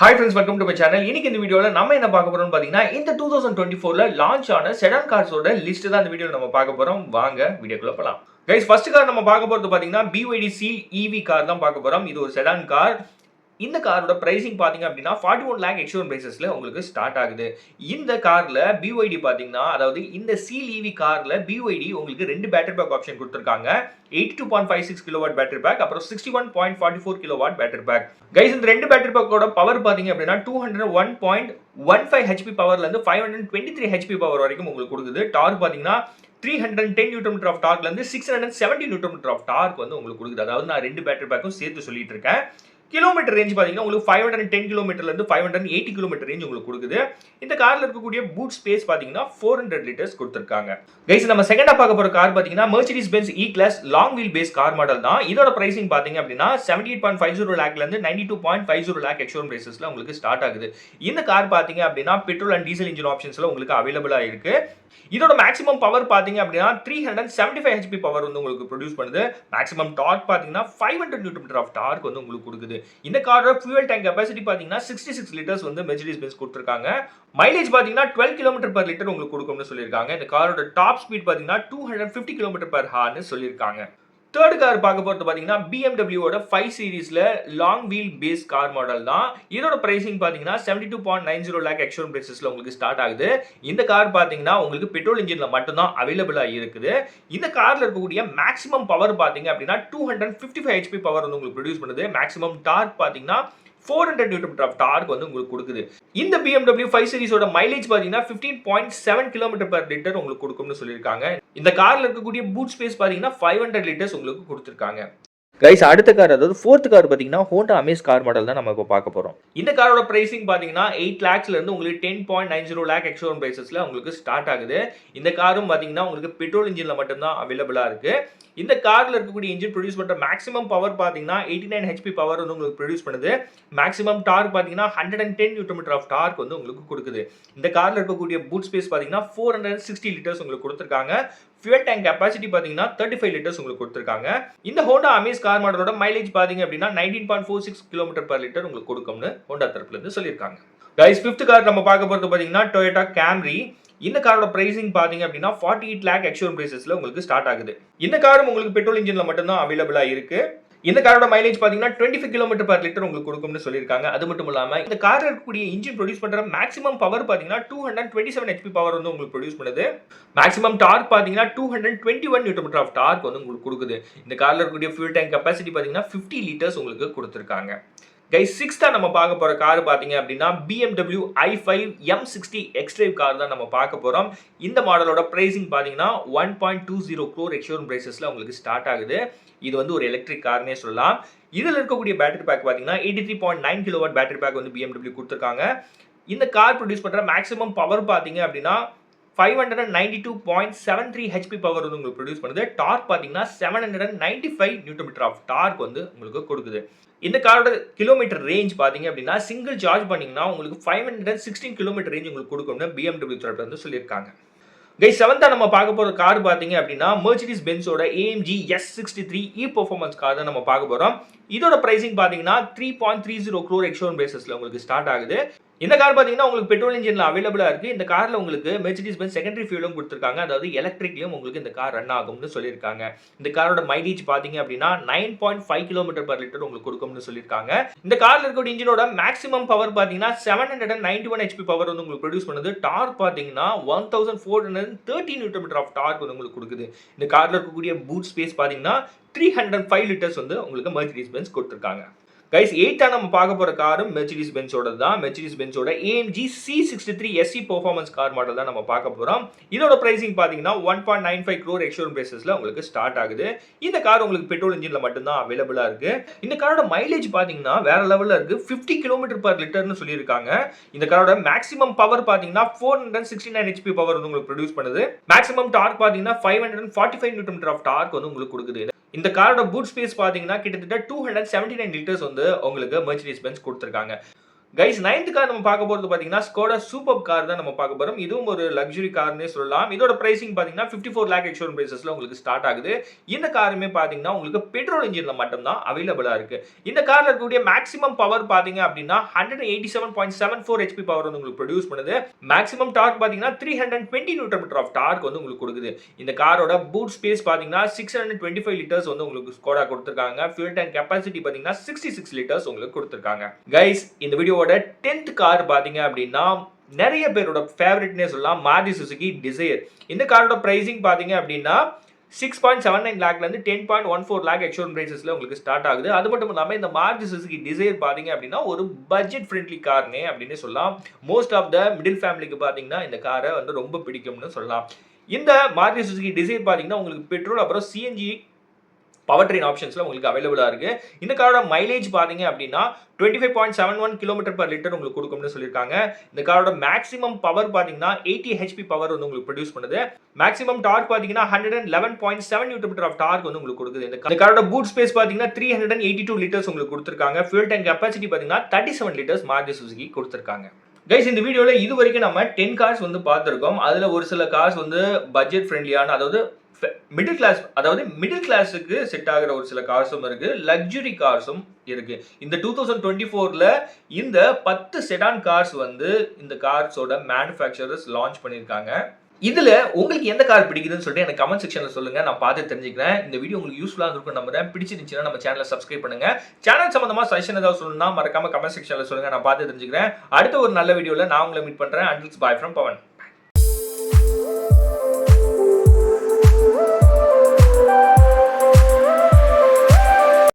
Hi friends, welcome to my channel. இன்னைக்கு இந்த வீடியோல நம்ம என்ன பார்க்க போறோம்னு பாத்தீங்கன்னா இந்த 2024ல லான்ச் ஆன செடான் கார்ஸோட லிஸ்ட் தான் இந்த வீடியோல நம்ம பார்க்க போறோம். வாங்க வீடியோக்குள்ள போலாம். Guys, ஃபர்ஸ்ட் கார் நம்ம பார்க்க போறது பாத்தீங்கன்னா BYD Seal EV கார் தான் பார்க்க போறோம். இது ஒரு செடான் கார். இந்த காரோட பிரைசிங் பாத்தீங்க அப்படின்னா 41 lakh எக்ஸ்ஷோரூம் பிரைசஸ்ல உங்களுக்கு ஸ்டார்ட் ஆகுது. இந்த கார்ல BYD பாத்தீங்கன்னா அதாவது இந்த Seal EV கார்ல BYD உங்களுக்கு ரெண்டு பேட்டரி பேக் ஆப்ஷன் கொடுத்திருக்காங்க. 82.56 கிலோவாட் பேட்டரி பேக் அப்புறம் 61.44 கிலோவாட் பேட்டரி பேக். கைஸ் இந்த ரெண்டு பேட்டரி பேக்கோட பவர் பாத்தீங்க அப்படின்னா 201.15 HP பவர்ல இருந்து 523 HP பவர் வரைக்கும் உங்களுக்கு கொடுக்குது. டார்க் பாத்தீங்கன்னா 310 நியூட்டன் மீட்டர் ஆஃப் டார்க்ல இருந்து 670 நியூட்டன் மீட்டர் ஆஃப் டார்க் வந்து உங்களுக்கு கொடுக்குது. அதாவது நான் ரெண்டு பேட்டரி பேக்கும் சேர்த்து சொல்லிட்டு இருக்கேன். கிலோமீட்டர் ரேஞ்ச் பாத்தீங்கன்னா உங்களுக்கு 510 கிலோமீட்டர்ல இருந்து 580 கிலோமீட்டர் ரேஞ்ச் உங்களுக்கு கொடுக்குது. இந்த கார்ல இருக்கக்கூடிய பூட் ஸ்பேஸ் பாத்தீங்கன்னா 400 லிட்டர்ஸ் கொடுத்திருக்காங்க. கைஸ் நம்ம செகண்டா பார்க்க போற கார் பாத்தீங்கன்னா Mercedes-Benz E-Class long wheel base car model தான். இதோட பிரைசிங் பாத்தீங்க அப்படின்னா 78.50 லாக்ல இருந்து 92.50 லாக் எக்ஸ்ஷோரூம் பிரைசஸ்ல உங்களுக்கு ஸ்டார்ட் ஆகுது. இந்த கார் பாத்தீங்க அப்படின்னா பெட்ரோல் அண்ட் டீசல் இன்ஜின் ஆப்ஷன்ஸ்ல உங்களுக்கு அவைலபிளா இருக்கு. இதோட மேக்ஸிமம் பவர் பாத்தீங்க அப்படின்னா 375 HP பவர் வந்து உங்களுக்கு ப்ரொடியூஸ் பண்ணுது. மேக்ஸிமம் டார்க் பாத்தீங்கன்னா 500 நியூட்டன் மீட்டர் ஆஃப் டார்க் வந்து உங்களுக்கு கொடுக்குது. இந்த காரோட fuel tank capacity பாத்தீங்கன்னா 66 லிட்டர்ஸ் வந்து Mercedes-Benz கொடுத்திருக்காங்க. மைலேஜ் பாத்தீங்கன்னா 12 km per liter உங்களுக்கு கொடுக்கும்னு சொல்லிருக்காங்க. இந்த காரோட டாப் ஸ்பீட் பாத்தீங்கன்னா 250 km per hour னு சொல்லிருக்காங்க. தேர்ட் கார் பார்க்க போறது பாத்தீங்கன்னா BMW ஓட 5 சீரிஸ்ல long wheel base car model தான். இதோட பிரைசிங் பாத்தீங்கன்னா 72.90 லாக் எக்ஸ்ஷோரூம் பிரைசஸ்ல உங்களுக்கு ஸ்டார்ட் ஆகுது. இந்த கார் பாத்தீங்கன்னா உங்களுக்கு பெட்ரோல் இன்ஜின்ல மட்டும் தான் அவைலபிளா இருக்குது. இந்த கார்ல இருக்கக்கூடிய மேக்ஸிமம் பவர் பாத்தீங்க அப்படின்னா 255 HP பவர் வந்து உங்களுக்கு ப்ரொடியூஸ் பண்ணுது. மேக்ஸிமம் டார்க் பாத்தீங்கன்னா 400 நியூட்டன் மீட்டர் ஆஃப் டார்க் வந்து உங்களுக்கு கொடுக்குது. இந்த BMW 5 சீரிஸோட மைலேஜ் பாத்தீங்கன்னா 15.7 km per liter உங்களுக்கு கொடுக்கும்னு சொல்லிருக்காங்க. இந்த கார்ல இருக்கக்கூடிய பூட் ஸ்பேஸ் பாத்தீங்கன்னா 500 லிட்டர்ஸ் உங்களுக்கு கொடுத்திருக்காங்க. கைஸ் அடுத்த கார் அதாவது ஃபோர்த் கார் பாத்தீங்கன்னா Honda Amaze கார் மாடல் தான் நம்ம இப்போ பார்க்க போறோம். இந்த காரோட பிரைசிங் பாத்தீங்கன்னா 8 lakhsல இருந்து உங்களுக்கு 10.90 lakh எக்ஸ்ஷோரூம் பிரைசஸ்ல உங்களுக்கு ஸ்டார்ட் ஆகுது. இந்த காரும் பாத்தீங்கன்னா உங்களுக்கு பெட்ரோல் இன்ஜின்ல மட்டும் தான் அவைலபிளா இருக்கு. இந்த கார்ல இருக்கக்கூடிய இன்ஜின் ப்ரொடியூஸ் பண்ற மேக்ஸிமம் பவர் பாத்தீங்கன்னா 89 HP பவர் வந்து உங்களுக்கு ப்ரொடியூஸ் பண்ணுது. மேக்ஸிமம் டார்க் பாத்தீங்கன்னா 110 நியூட்டன் மீட்டர் ஆஃப் டார்க் வந்து உங்களுக்கு கொடுக்குது. இந்த கார்ல இருக்கக்கூடிய பூட் ஸ்பேஸ் பாத்தீங்கன்னா 460 லிட்டர்ஸ் உங்களுக்கு கொடுத்திருக்காங்க. fuel tank capacity பாத்தீங்கன்னா 35 லிட்டர்ஸ் உங்களுக்கு கொடுத்திருக்காங்க. இந்த Honda Amaze கார் மாடலோட மைலேஜ் பாத்தீங்க அப்படின்னா 19.46 km per liter உங்களுக்கு கொடுக்கும்னு Honda தரப்புல இருந்து சொல்லிருக்காங்க. கைஸ் ஃபிஃப்த் கார் நம்ம பார்க்க போறது பாத்தீங்கன்னா Toyota Camry. இந்த காரோட பிரைசிங் பாத்தீங்க அப்படின்னா 48 lakh எக்ஸ்ஷோரூம் பிரைசஸ்ல உங்களுக்கு ஸ்டார்ட் ஆகுது. இந்த காரும் உங்களுக்கு பெட்ரோல் இன்ஜின்ல மட்டும் தான் அவைலபிளா இருக்கு. இந்த காரோட மைலேஜ் பாத்தீங்கன்னா 25 km per liter உங்களுக்கு கொடுக்கும்னு சொல்லிருக்காங்க. அது மட்டும் இல்லாம இந்த கார்ல இருக்கக்கூடிய இன்ஜின் ப்ரொடியூஸ் பண்ற மேக்ஸிமம் பவர் பாத்தீங்கன்னா 227 HP பவர் வந்து உங்களுக்கு ப்ரொடியூஸ் பண்ணுது. மேக்ஸிமம் டார்க் பாத்தீங்கன்னா 221 நியூட்டன் மீட்டர் ஆஃப் டார்க் வந்து உங்களுக்கு கொடுக்குது. இந்த கார்ல இருக்கக்கூடிய fuel tank capacity பாத்தீங்கன்னா 50 லிட்டர்ஸ் உங்களுக்கு கொடுத்திருக்காங்க. கைஸ் சிக்ஸ்தா நம்ம பார்க்க போற கார் பாத்தீங்க அப்படின்னா BMW i5 M60 X-Drive car தான் நம்ம பார்க்க போறோம். இந்த மாடலோட பிரைசிங் பாத்தீங்கன்னா 1.20 crore எக்ஸ்ஷோரூம் பிரைசஸ்ல உங்களுக்கு ஸ்டார்ட் ஆகுது. இது வந்து ஒரு எலக்ட்ரிக் கார்னே சொல்லலாம். இதுல இருக்கக்கூடிய பேட்டரி பேக் பாத்தீங்கன்னா 83.9 கிலோவாட் பேட்டரி பேக் வந்து BMW கொடுத்திருக்காங்க. இந்த கார் ப்ரொடியூஸ் பண்ற மேக்ஸிமம் பவர் பாத்தீங்க அப்படின்னா 592.73 HP பவர் வந்து உங்களுக்கு ப்ரொடியூஸ் பண்ணுது. டார்க் பாத்தீங்கன்னா 795 நியூட்டன் மீட்டர் ஆஃப் டார்க் வந்து உங்களுக்கு கொடுக்குது. இந்த காரோட கிலோமீட்டர் ரேஞ்ச் பாத்தீங்க அப்படின்னா சிங்கிள் சார்ஜ் பண்ணீங்கன்னா உங்களுக்கு 516 கிலோமீட்டர் ரேஞ்ச் உங்களுக்கு கொடுக்கும்னு BMW தரப்புல இருந்து சொல்லியிருக்காங்க. கைஸ் செவன்த்தா நம்ம பார்க்க போற கார் பாத்தீங்க அப்படின்னா Mercedes-Benz ஓட AMG S63 e-performance கார் தான் நம்ம பார்க்க போறோம். இதோட பிரைசிங் பாத்தீங்கன்னா 3.30 crore எக்ஸ்ஷோரூம் பிரைசஸ்ல உங்களுக்கு ஸ்டார்ட் ஆகுது. இந்த கார் பாத்தீங்கன்னா உங்களுக்கு பெட்ரோல் இன்ஜின்ல அவைலபிளா இருக்கு. இந்த கார்ல உங்களுக்கு Mercedes-Benz செகண்டரி ஃபியூலும் கொடுத்திருக்காங்க. அதாவது எலக்ட்ரிக்லயும் உங்களுக்கு இந்த கார் ரன் ஆகும்னு சொல்லிருக்காங்க. இந்த காரோட மைலேஜ் பாத்தீங்க அப்படின்னா 9.5 km per liter உங்களுக்கு கொடுக்கும்னு சொல்லிருக்காங்க. இந்த கார்ல இருக்கக்கூடிய இன்ஜினோட மேக்ஸிமம் பவர் பாத்தீங்கன்னா 791 HP பவர் வந்து உங்களுக்கு ப்ரொடியூஸ் பண்ணுது. டார்க் பாத்தீங்கன்னா 1430 நியூட்டன் மீட்டர் ஆஃப் டார்க் வந்து உங்களுக்கு கொடுக்குது. இந்த கார்ல இருக்கக்கூடிய பூட் ஸ்பேஸ் பாத்தீங்கன்னா 305 லிட்டர்ஸ் வந்து உங்களுக்கு Mercedes-Benz கொடுத்திருக்காங்க. கைஸ் எயித்தா நம்ம பார்க்க போற காரும் Mercedes-Benz ஓட தான். Mercedes-Benz ஓட AMG C63 SE performance car model தான் நம்ம பார்க்க போறோம். இதோட பிரைசிங் பாத்தீங்கன்னா 1.95 crore எக்ஸ்ஷோரூம் பிரைசஸ்ல உங்களுக்கு ஸ்டார்ட் ஆகுது. இந்த கார் உங்களுக்கு பெட்ரோல் இன்ஜின்ல மட்டும் தான் அவைலபிளா இருக்கு. இந்த காரோட மைலேஜ் பாத்தீங்கன்னா வேற லெவல்ல இருக்கு. 50 km per liter னு சொல்லிருக்காங்க. இந்த காரோட மேக்ஸிமம் பவர் பாத்தீங்கன்னா 469 HP பவர் வந்து உங்களுக்கு ப்ரொடியூஸ் பண்ணுது. மேக்ஸிமம் டார்க் பாத்தீங்கன்னா 545 நியூட்டன் மீட்டர் ஆஃப் டார்க் வந்து உங்களுக்கு கொடுக்குது. இந்த காரோட பூட் ஸ்பேஸ் பாத்தீங்கன்னா கிட்டத்தட்ட 279 லிட்டர்ஸ் வந்து உங்களுக்கு Mercedes-Benz கொடுத்திருக்காங்க. கைஸ் 9th கார் நம்ம பார்க்க போறது பாத்தீங்கன்னா ஸ்கோடா சூப்பர் கார் தான் நம்ம பார்க்க போறோம். இதுவும் ஒரு லக்ஸரி கார்னே சொல்லலாம். இதோட பிரைசிங் பாத்தீங்கன்னா 54 lakh எக்ஸ்ஷோரூம் பிரைசஸ்ல உங்களுக்கு ஸ்டார்ட் ஆகுது. இந்த காருமே பாத்தீங்கன்னா உங்களுக்கு பெட்ரோல் இன்ஜின்ல மட்டும் தான் அவைலபிளா இருக்கு. இந்த கார்ல இருக்கக்கூடிய மேக்ஸிமம் பவர் பாத்தீங்க அப்படின்னா 187.74 HP பவர் வந்து உங்களுக்கு ப்ரொடியூஸ் பண்ணுது. மேக்ஸிமம் டார்க் பாத்தீங்கன்னா 320 Nm ஆஃப் டார்க் வந்து உங்களுக்கு கொடுக்குது. இந்த காரோட பூட் ஸ்பேஸ் பாத்தீங்கன்னா 625 லிட்டர்ஸ் வந்து உங்களுக்கு ஸ்கோடா கொடுத்திருக்காங்க. ஃபியூல் டேங்க் கெபாசிட்டி பாத்தீங்கன்னா 66 லிட்டர்ஸ் உங்களுக்கு கொடுத்திருக்காங்க. கைஸ் இந்த வீடியோவோட 10th கார் பாத்தீங்க அப்படின்னா நிறைய பேரோட ஃபேவரட்னே சொல்லலாம், மாருதி சுசுகி டிசைர். இந்த காரோட பிரைசிங் பாத்தீங்க அப்படின்னா 6.79 லேக்ல இருந்து 10.14 லேக் எக்ஸ்ஷோரூம் பிரைசஸ்ல உங்களுக்கு ஸ்டார்ட் ஆகுது. அது மட்டும் இல்லாம இந்த மாருதி சுசுகி டிசைர் பாத்தீங்க அப்படின்னா ஒரு பட்ஜெட் ஃப்ரெண்ட்லி கார்னே அப்படின்னு சொல்லலாம். மோஸ்ட் ஆஃப் த மிடில் ஃபேமிலிக்கு பாத்தீங்கன்னா இந்த காரை வந்து ரொம்ப பிடிக்கும்னு சொல்லலாம். இந்த மாருதி சுசுகி டிசைர் பாத்தீங்கன்னா உங்களுக்கு பெட்ரோல் அப்புறம் சிஎன்ஜி பவர் ட்ரெயின் ஆப்ஷன்ஸ்ல உங்களுக்கு அவைலபிளா இருக்கு. இந்த காரோட மைலேஜ் பாத்தீங்க அப்படின்னா 25.71 km per liter உங்களுக்கு கொடுக்கும்னு சொல்லியிருக்காங்க. இந்த காரோட மேக்ஸிமம் பவர் பாத்தீங்கன்னா 80 HP பவர் வந்து உங்களுக்கு ப்ரொடியூஸ் பண்ணுது. மேக்ஸிமம் டார்க் பாத்தீங்கன்னா 111.7 Nm ஆஃப் டார்க் வந்து உங்களுக்கு கொடுக்குது. இந்த காரோட பூட் ஸ்பேஸ் பாத்தீங்கன்னா 382 லிட்டர்ஸ் உங்களுக்கு கொடுத்திருக்காங்க. ஃபியூல் டேங்க் கெபாசிட்டி பாத்தீங்கன்னா 37 லிட்டர்ஸ் மாருதி சுசுகி கொடுத்திருக்காங்க. கைஸ் இந்த வீடியோல இது வரைக்கும் நம்ம 10 கார்ஸ் வந்து பார்த்திருக்கோம். அதுல ஒரு சில கார்ஸ் வந்து பட்ஜெட் ஃப்ரெண்ட்லியான, அதாவது மிடில் கிளாஸ், அதாவது மிடில் கிளாஸுக்கு செட் ஆகிற ஒரு சில கார்ஸும் இருக்கு, லக்ஸுரி கார்ஸும் இருக்கு. இந்த 2024ல இந்த 10 செடான் கார்ஸ் வந்து இந்த கார்ஸோட மேனுஃபேக்சரர்ஸ் லான்ச் பண்ணியிருக்காங்க. இதுல உங்களுக்கு எந்த கார் பிடிக்குதுன்னு சொல்லிட்டு எனக்கு கமெண்ட் செக்ஷன்ல சொல்லுங்க, நான் பார்த்து தெரிஞ்சுக்கிறேன். இந்த வீடியோ உங்களுக்கு யூஸ்ஃபுல்லா இருக்கும் நம்புறேன். பிடிச்சிருந்துச்சுன்னா நம்ம சேனலை சப்ஸ்கிரைப் பண்ணுங்க. சேனல் சம்பந்தமா சஜஷன் ஏதாவது சொல்லணும்னா மறக்காம கமெண்ட் செக்ஷன்ல சொல்லுங்க, நான் பார்த்து தெரிஞ்சுக்கிறேன். அடுத்த ஒரு நல்ல வீடியோல நான் உங்களை மீட் பண்றேன். அண்டில்ஸ் பாய் ஃப்ரம் பவன்.